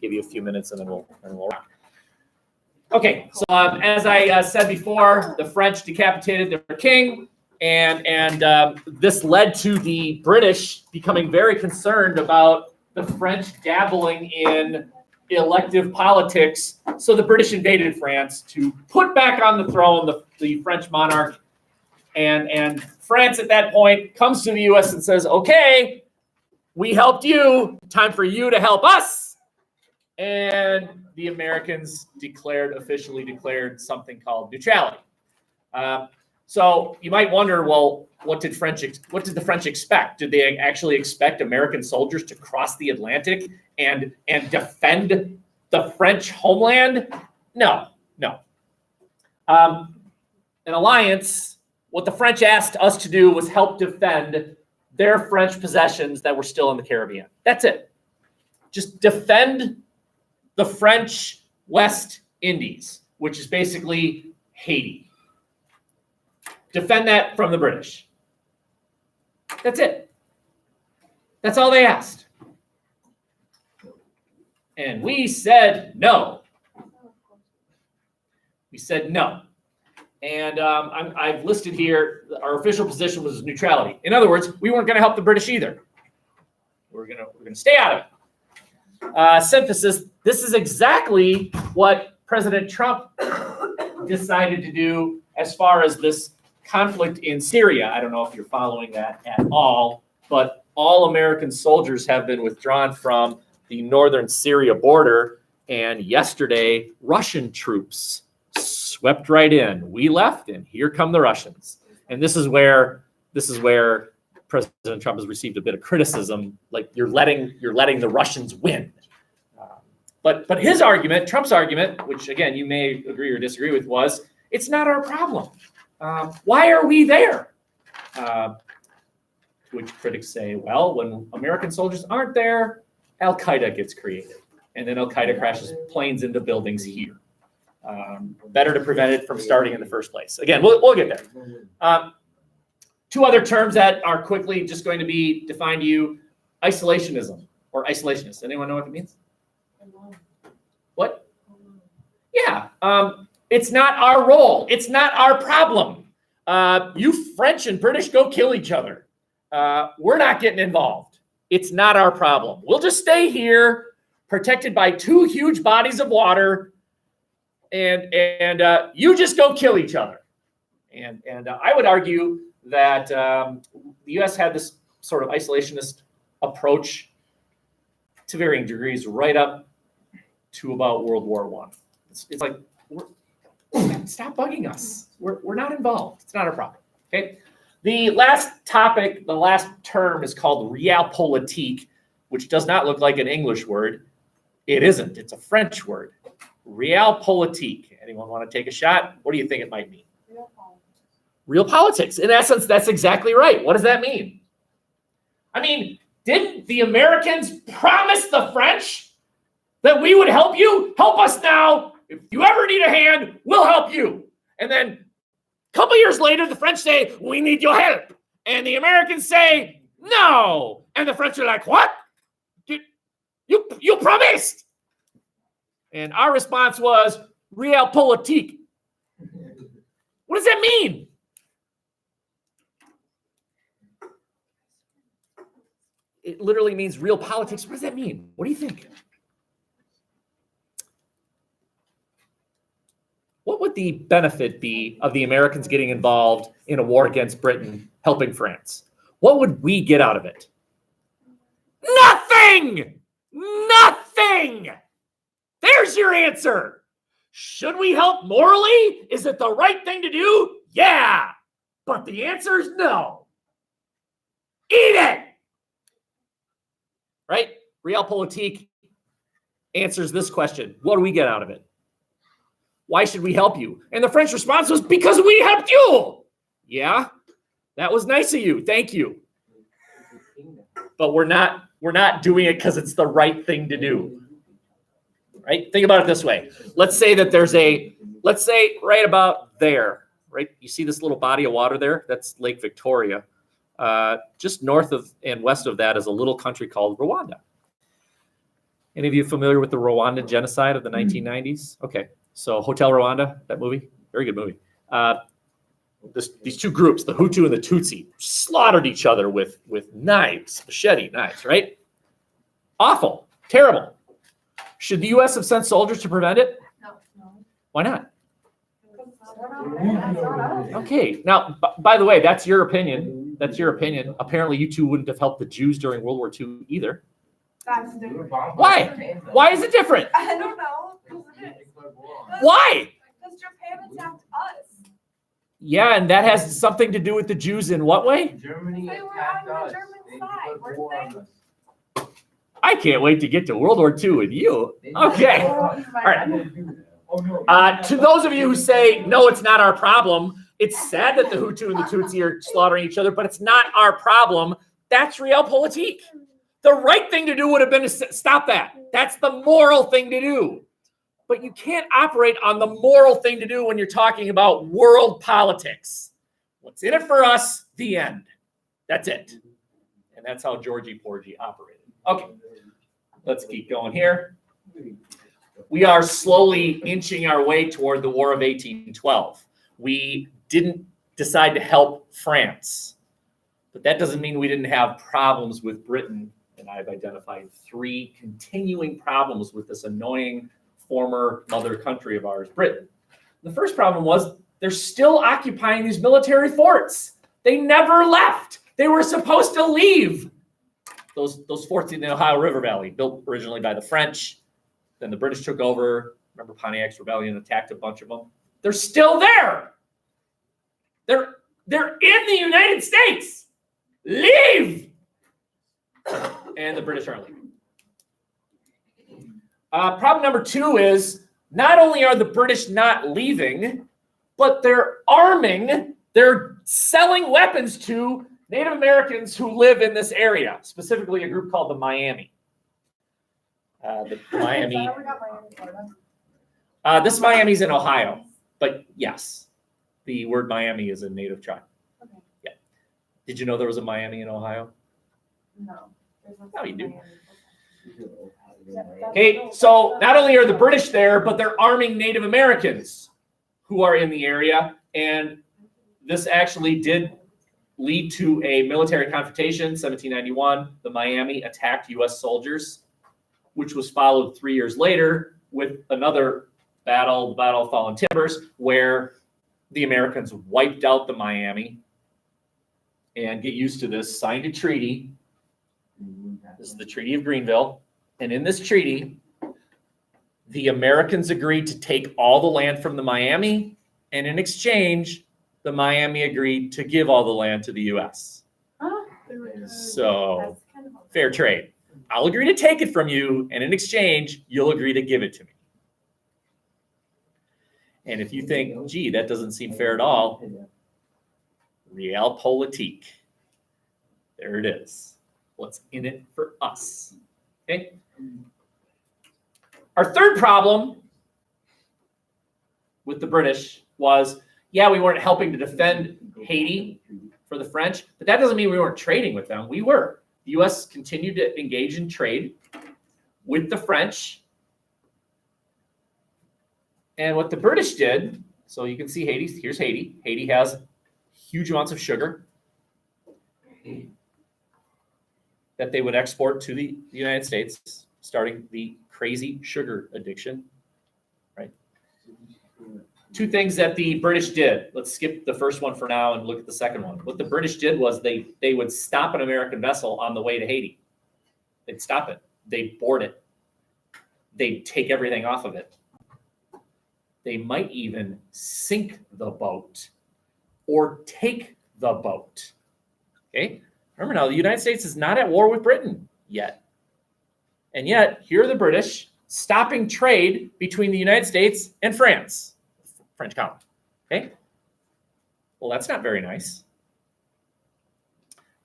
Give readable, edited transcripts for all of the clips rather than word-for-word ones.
give you a few minutes and then we'll wrap. Okay, so as I said before, the French decapitated their king, and this led to the British becoming very concerned about the French dabbling in elective politics. So the British invaded France to put back on the throne the French monarch, and France at that point comes to the U.S. and says, okay, we helped you, time for you to help us. And the Americans officially declared something called neutrality. So you might wonder, well, what did the French expect? Did they actually expect American soldiers to cross the Atlantic and defend the French homeland? No. An alliance, what the French asked us to do was help defend their French possessions that were still in the Caribbean. That's it. Just defend the French West Indies, which is basically Haiti. Defend that from the British. That's it. That's all they asked. And we said no. We said no. And I've listed here, our official position was neutrality. In other words, we weren't going to help the British either. We're going to stay out of it. Synthesis, this is exactly what President Trump decided to do as far as this conflict in Syria. I don't know if you're following that at all, but all American soldiers have been withdrawn from the northern Syria border, and yesterday Russian troops swept right in. We left, and here come the Russians. And this is where President Trump has received a bit of criticism, like you're letting the Russians win. But his argument, Trump's argument, which again you may agree or disagree with, was it's not our problem. Why are we there? To which critics say, well, when American soldiers aren't there, Al Qaeda gets created, and then Al Qaeda crashes planes into buildings here. Better to prevent it from starting in the first place. Again, we'll get there. Two other terms that are quickly just going to be defined to you: isolationism or isolationist. Anyone know what it means? What? Yeah. It's not our role. It's not our problem. You French and British go kill each other. We're not getting involved. It's not our problem. We'll just stay here, protected by two huge bodies of water, and you just go kill each other. And I would argue that the U.S. had this sort of isolationist approach to varying degrees right up to about World War I. It's like, stop bugging us. We're not involved. It's not our problem. Okay. The last topic, the last term is called realpolitik, which does not look like an English word. It isn't. It's a French word. Realpolitik. Anyone want to take a shot? What do you think it might mean? Real politics. In essence, that's exactly right. What does that mean? I mean, didn't the Americans promise the French that we would help you? Help us now. If you ever need a hand, we'll help you. And then a couple years later, the French say, we need your help. And the Americans say, no. And the French are like, what? You promised. And our response was, realpolitik. What does that mean? It literally means real politics. What does that mean? What do you think? What would the benefit be of the Americans getting involved in a war against Britain, helping France? What would we get out of it? Nothing! Nothing! There's your answer. Should we help morally? Is it the right thing to do? Yeah. But the answer is no. Eat it! Right? Realpolitik answers this question. What do we get out of it? Why should we help you? And the French response was, because we helped you. Yeah, that was nice of you. Thank you. But we're not doing it because it's the right thing to do. Right? Think about it this way. Let's say right about there, right? You see this little body of water there? That's Lake Victoria. Just north of and west of that is a little country called Rwanda. Any of you familiar with the Rwandan genocide of the 1990s? Okay, so Hotel Rwanda, that movie, very good movie. These two groups, the Hutu and the Tutsi, slaughtered each other with knives, machete knives, right? Awful, terrible. Should the U.S. have sent soldiers to prevent it? No. Why not? Okay, now, by the way, that's your opinion. That's your opinion. Apparently, you two wouldn't have helped the Jews during World War II either. That's different. Why? Why is it different? I don't know. Why? Because Japan attacked us. Yeah, and that has something to do with the Jews in what way? Germany They were attacked on us. the German They side, declared weren't war they? on us. I can't wait to get to World War II with you. Okay. All right. To those of you who say, no, it's not our problem, it's sad that the Hutu and the Tutsi are slaughtering each other, but it's not our problem. That's realpolitik. The right thing to do would have been to stop that. That's the moral thing to do. But you can't operate on the moral thing to do when you're talking about world politics. What's in it for us? The end. That's it. And that's how Georgie Porgy operated. Okay, let's keep going here. We are slowly inching our way toward the War of 1812. We didn't decide to help France, but that doesn't mean we didn't have problems with Britain. And I've identified 3 continuing problems with this annoying former mother country of ours, Britain. The first problem was they're still occupying these military forts. They never left. They were supposed to leave. Those forts in the Ohio River Valley, built originally by the French. Then the British took over. Remember Pontiac's Rebellion attacked a bunch of them. They're still there. They're in the United States. Leave. And the British are leaving. Problem number 2 is not only are the British not leaving, but they're selling weapons to Native Americans who live in this area, specifically a group called the Miami. This Miami's in Ohio, but yes, the word Miami is a native tribe. Okay. Yeah. Did you know there was a Miami in Ohio? No. No, you do. Okay, so not only are the British there, but they're arming Native Americans who are in the area, and this actually did lead to a military confrontation. 1791, the Miami attacked U.S. soldiers, which was followed 3 years later with another battle, the Battle of Fallen Timbers, where the Americans wiped out the Miami. And get used to this, signed a treaty. This is the Treaty of Greenville. And in this treaty, the Americans agreed to take all the land from the Miami, and in exchange, the Miami agreed to give all the land to the U.S. So, fair trade. I'll agree to take it from you, and in exchange, you'll agree to give it to me. And if you think, gee, that doesn't seem fair at all, realpolitik. There it is. What's in it for us? Okay. Our third problem with the British was, yeah, we weren't helping to defend Haiti for the French, but that doesn't mean we weren't trading with them. We were. The U.S. continued to engage in trade with the French. And what the British did, so you can see Haiti, here's Haiti. Haiti has huge amounts of sugar that they would export to the United States, starting the crazy sugar addiction, right? 2 things that the British did. Let's skip the first one for now and look at the second one. What the British did was they would stop an American vessel on the way to Haiti. They'd stop it. They'd board it. They'd take everything off of it. They might even sink the boat or take the boat. Okay? Remember now, the United States is not at war with Britain yet. And yet, here are the British stopping trade between the United States and France, French colony. Okay? Well, that's not very nice.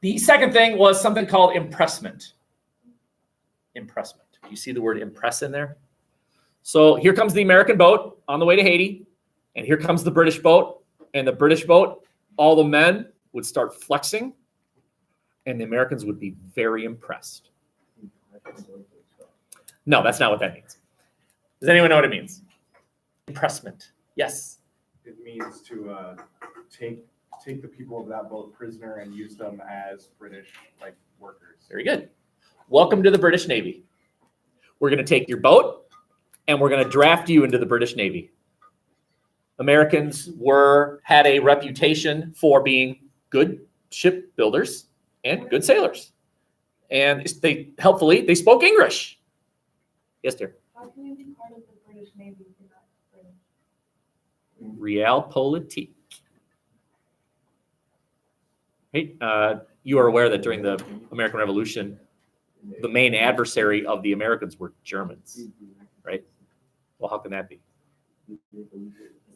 The second thing was something called impressment. Impressment. You see the word impress in there? So here comes the American boat on the way to Haiti, and here comes the British boat. And the British boat, all the men would start flexing, and the Americans would be very impressed. No, that's not what that means. Does anyone know what it means? Impressment. Yes. It means to take the people of that boat prisoner and use them as British workers. Very good. Welcome to the British Navy. We're going to take your boat and we're going to draft you into the British Navy. Americans had a reputation for being good ship builders and good sailors. And they spoke English. Yes, dear. How can you be part of the British Navy if you're not British? Realpolitik. Hey, you are aware that during the American Revolution, the main adversary of the Americans were Germans, right? Well, how can that be? The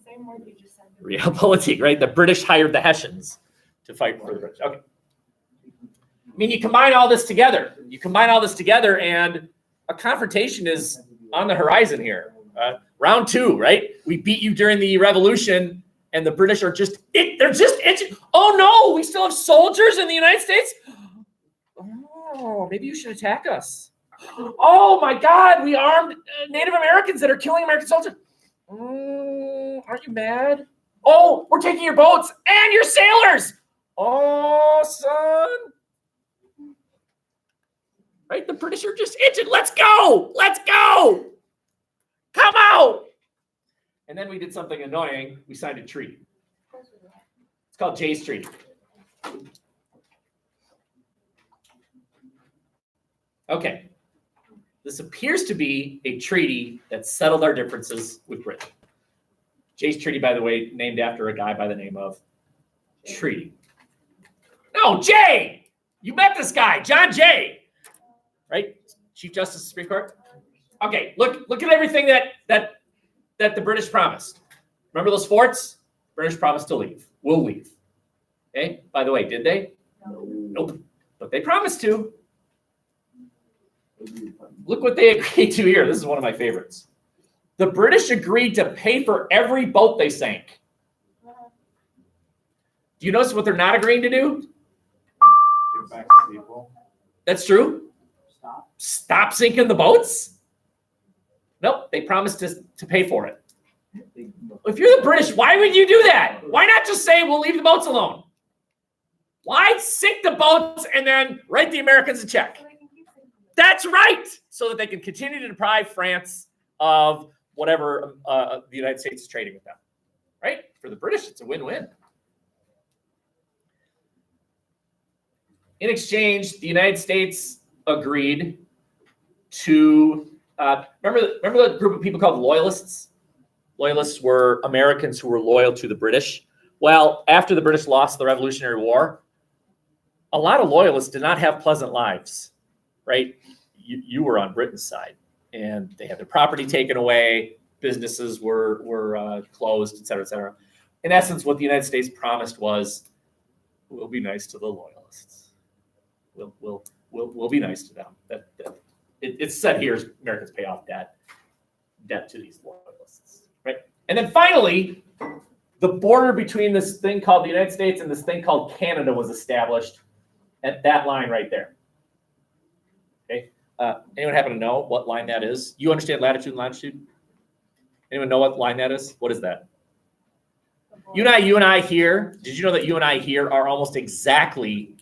same word you just said. Realpolitik, right? The British hired the Hessians to fight for the British. Okay. I mean, you combine all this together. And a confrontation is on the horizon here. Round 2, right? We beat you during the Revolution, and the British are they're just itching. Oh no, we still have soldiers in the United States? Oh, maybe you should attack us. Oh my God, we armed Native Americans that are killing American soldiers. Aren't you mad? Oh, we're taking your boats and your sailors. Oh, son. Right? The British are just itching. Let's go. Let's go. Come out. And then we did something annoying. We signed a treaty. It's called Jay's Treaty. Okay. This appears to be a treaty that settled our differences with Britain. Jay's Treaty, by the way, named after a guy by the name of Treaty. No, Jay! You met this guy, John Jay. Right? Chief Justice of the Supreme Court. Okay, look at everything that the British promised. Remember those forts? British promised to leave. We'll leave. Okay? By the way, did they? No. Nope. But they promised to. Look what they agreed to here. This is one of my favorites. The British agreed to pay for every boat they sank. Do you notice what they're not agreeing to do? Give back to people. That's true. Stop sinking the boats? Nope, they promised to pay for it. If you're the British, why would you do that? Why not just say, we'll leave the boats alone? Why sink the boats and then write the Americans a check? That's right, so that they can continue to deprive France of whatever the United States is trading with them. Right? For the British, it's a win-win. In exchange, the United States agreed to remember the group of people called loyalists? Loyalists were Americans who were loyal to the British. Well, after the British lost the Revolutionary War, a lot of loyalists did not have pleasant lives, right? You were on Britain's side, and they had their property taken away, businesses were closed, et cetera, et cetera. In essence, what the United States promised was, we'll be nice to the loyalists. We'll be nice to them. It's said here is Americans pay off debt to these loyalists, right? And then finally, the border between this thing called the United States and this thing called Canada was established at that line right there. Okay, anyone happen to know what line that is? You understand latitude and longitude? Anyone know what line that is? What is that? You and I here. Did you know that you and I here are almost exactly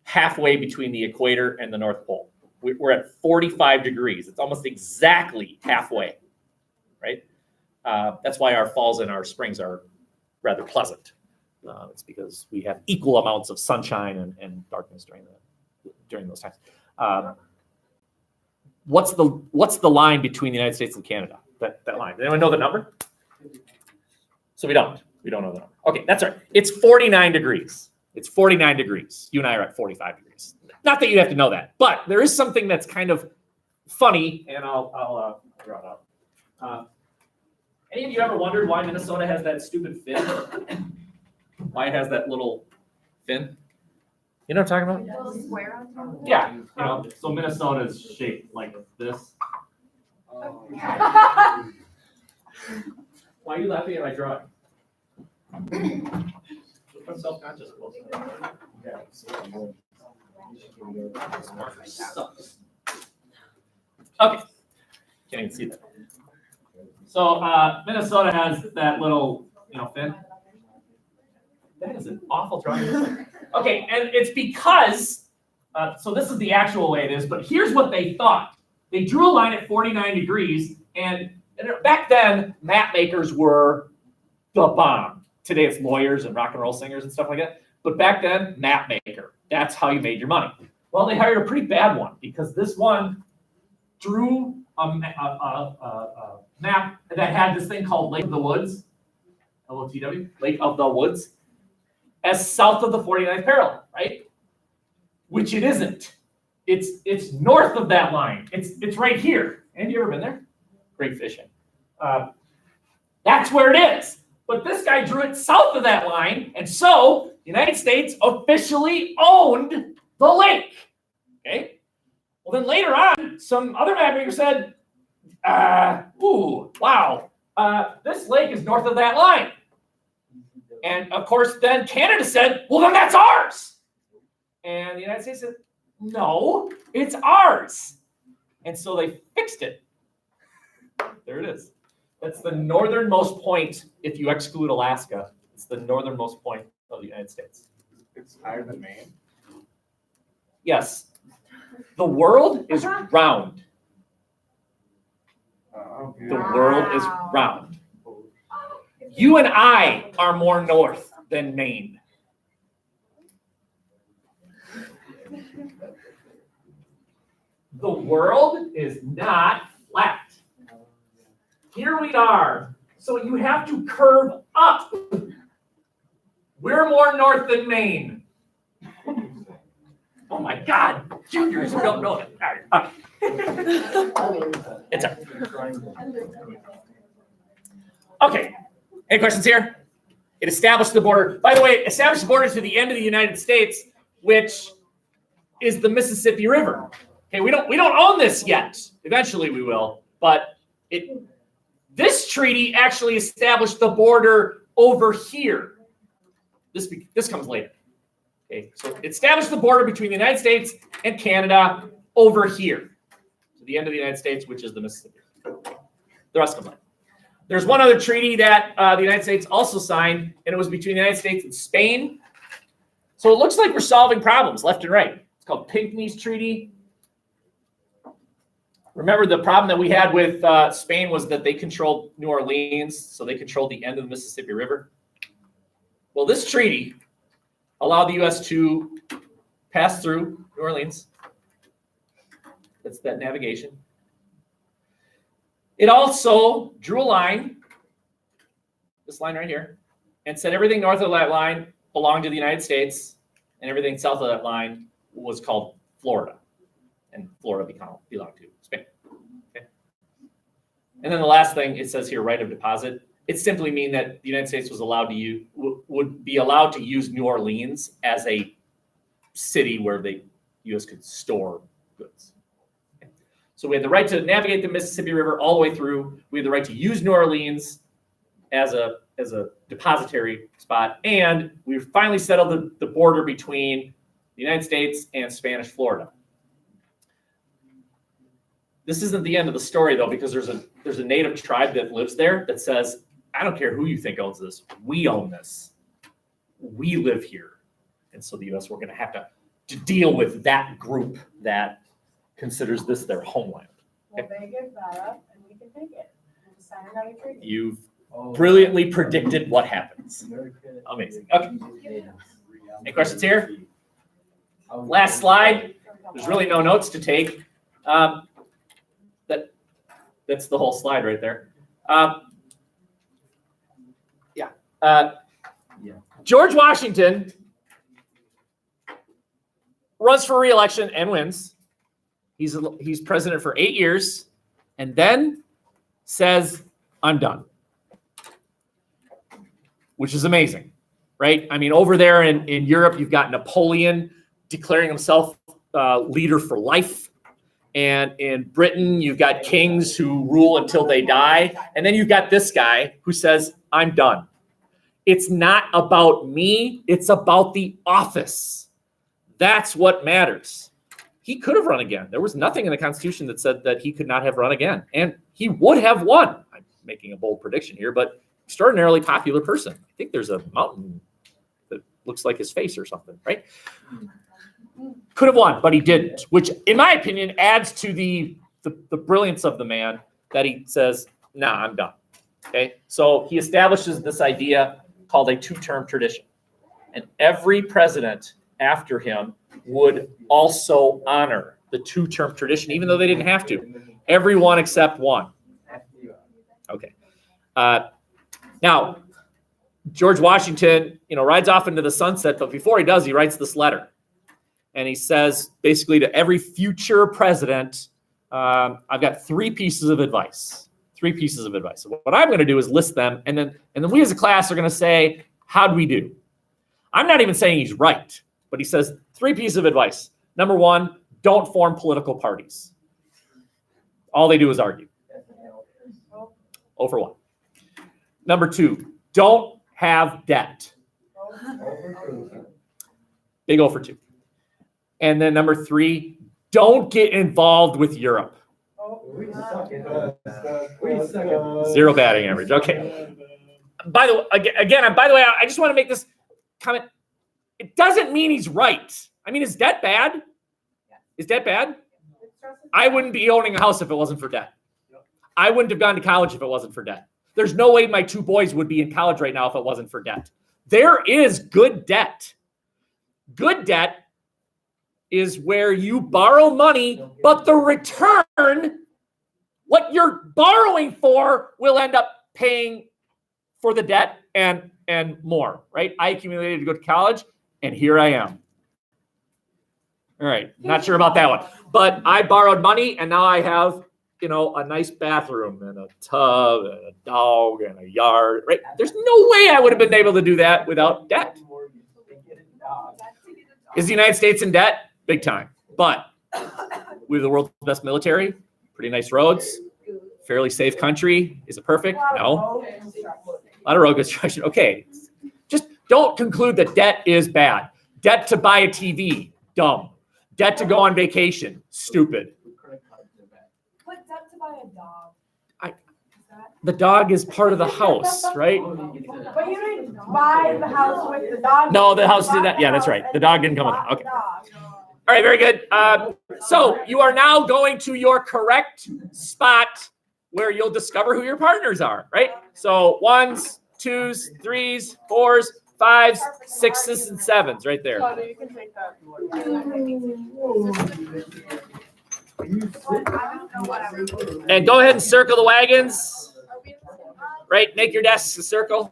halfway between the equator and the North Pole? We're at 45 degrees. It's almost exactly halfway, right? That's why our falls and our springs are rather pleasant. It's because we have equal amounts of sunshine and darkness during those times. What's the line between the United States and Canada? That line. Does anyone know the number? So we don't know the number. Okay, that's right. It's 49 degrees. It's 49 degrees. You and I are at 45 degrees. Not that you have to know that, but there is something that's kind of funny, and I'll draw it out. Any of you ever wondered why Minnesota has that stupid fin? Why it has that little fin? You know what I'm talking about? A little square on top of it? Yeah. So Minnesota is shaped like this. Why are you laughing at my drawing? I'm self-conscious. Okay. Can't even see that. So Minnesota has that little, fin. That is an awful drawing. Okay, and it's because, so this is the actual way it is, but here's what they thought. They drew a line at 49 degrees, and back then, map makers were the bomb. Today it's lawyers and rock and roll singers and stuff like that. But back then, map maker. That's how you made your money. Well, they hired a pretty bad one because this one drew a map that had this thing called Lake of the Woods, LOTW, Lake of the Woods, as south of the 49th parallel, right? Which it isn't. It's north of that line. It's right here. Have you ever been there? Great fishing. That's where it is. But this guy drew it south of that line, and so the United States officially owned the lake. Okay? Well, then later on, some other map maker said, wow, this lake is north of that line. And of course, then Canada said, well, then that's ours. And the United States said, no, it's ours. And so they fixed it. There it is. That's the northernmost point if you exclude Alaska. It's the northernmost point of the United States. It's higher than Maine. Yes. The world is round. The world is round. You and I are more north than Maine. The world is not flat. Here we are. So you have to curve up. We're more north than Maine. Oh my God. Juniors who don't know it. It's a... Okay. Any questions here? It established the border. By the way, it established the border to the end of the United States, which is the Mississippi River. Okay, we don't own this yet. Eventually we will, but this treaty actually established the border over here. This comes later. Okay, so it established the border between the United States and Canada over here, to the end of the United States, which is the Mississippi. The rest comes later. There's one other treaty that the United States also signed, and it was between the United States and Spain. So it looks like we're solving problems left and right. It's called Pinckney's Treaty. Remember, the problem that we had with Spain was that they controlled New Orleans, so they controlled the end of the Mississippi River. Well, this treaty allowed the U.S. to pass through New Orleans. That's that navigation. It also drew a line, this line right here, and said everything north of that line belonged to the United States, and everything south of that line was called Florida, and Florida belonged to Spain. Okay. And then the last thing it says here, right of deposit. It simply means that the United States was would be allowed to use New Orleans as a city where the U.S. could store goods. Okay. So we had the right to navigate the Mississippi River all the way through. We had the right to use New Orleans as a depository spot, and we finally settled the border between the United States and Spanish Florida. This isn't the end of the story, though, because there's a native tribe that lives there that says, I don't care who you think owns this. We own this. We live here. And so the U.S., we're going to have to deal with that group that considers this their homeland. Well, they give that up and we can take it. We'll just sign another treaty. You've brilliantly predicted what happens. Amazing. Okay. Any questions here? Last slide. There's really no notes to take. That's the whole slide right there. George Washington runs for re-election and wins. He's president for 8 years, and then says, "I'm done," which is amazing, right? I mean, over there in Europe, you've got Napoleon declaring himself leader for life. And in Britain, you've got kings who rule until they die. And then you've got this guy who says, I'm done. It's not about me. It's about the office. That's what matters. he could have run again. There was nothing in the Constitution that said that he could not have run again. And he would have won. I'm making a bold prediction here, but extraordinarily popular person. I think there's a mountain that looks like his face or something, right? Could have won, but he didn't, which in my opinion adds to the brilliance of the man that he says, nah, I'm done. Okay, so he establishes this idea called a two-term tradition. And every president after him would also honor the two-term tradition, even though they didn't have to. Everyone except one. Okay. Now, George Washington, rides off into the sunset, but before he does, he writes this letter. And he says, basically, to every future president, I've got 3 pieces of advice. 3 pieces of advice. So what I'm going to do is list them, and then we as a class are going to say, how'd we do? I'm not even saying he's right, but he says 3 pieces of advice. Number 1, don't form political parties. All they do is argue. 0 for 1. Number 2, don't have debt. Big 0 for 2. And then number 3, don't get involved with Europe. 0 batting average. Okay. By the way, I just want to make this comment. It doesn't mean he's right. I mean, is debt bad? Is debt bad? I wouldn't be owning a house if it wasn't for debt. I wouldn't have gone to college if it wasn't for debt. There's no way my 2 boys would be in college right now if it wasn't for debt. There is good debt. Good debt is where you borrow money, but the return, what you're borrowing for, will end up paying for the debt and more, right? I accumulated to go to college, and here I am. All right, not sure about that one. But I borrowed money, and now I have, a nice bathroom and a tub and a dog and a yard, right? There's no way I would have been able to do that without debt. Is the United States in debt? Big time. But we have the world's best military, pretty nice roads, fairly safe country. Is it perfect? No. A lot of road construction. Okay. Just don't conclude that debt is bad. Debt to buy a TV, dumb. Debt to go on vacation, stupid. But debt to buy a dog. The dog is part of the house, right? But you didn't buy the house with the dog. No, the house did not. Yeah, that's right. The dog didn't come with it. Okay. All right, very good. So you are now going to your correct spot where you'll discover who your partners are, right? So 1s, 2s, 3s, 4s, 5s, 6s, and 7s right there. Oh, you can take that. And go ahead and circle the wagons, right? Make your desks a circle.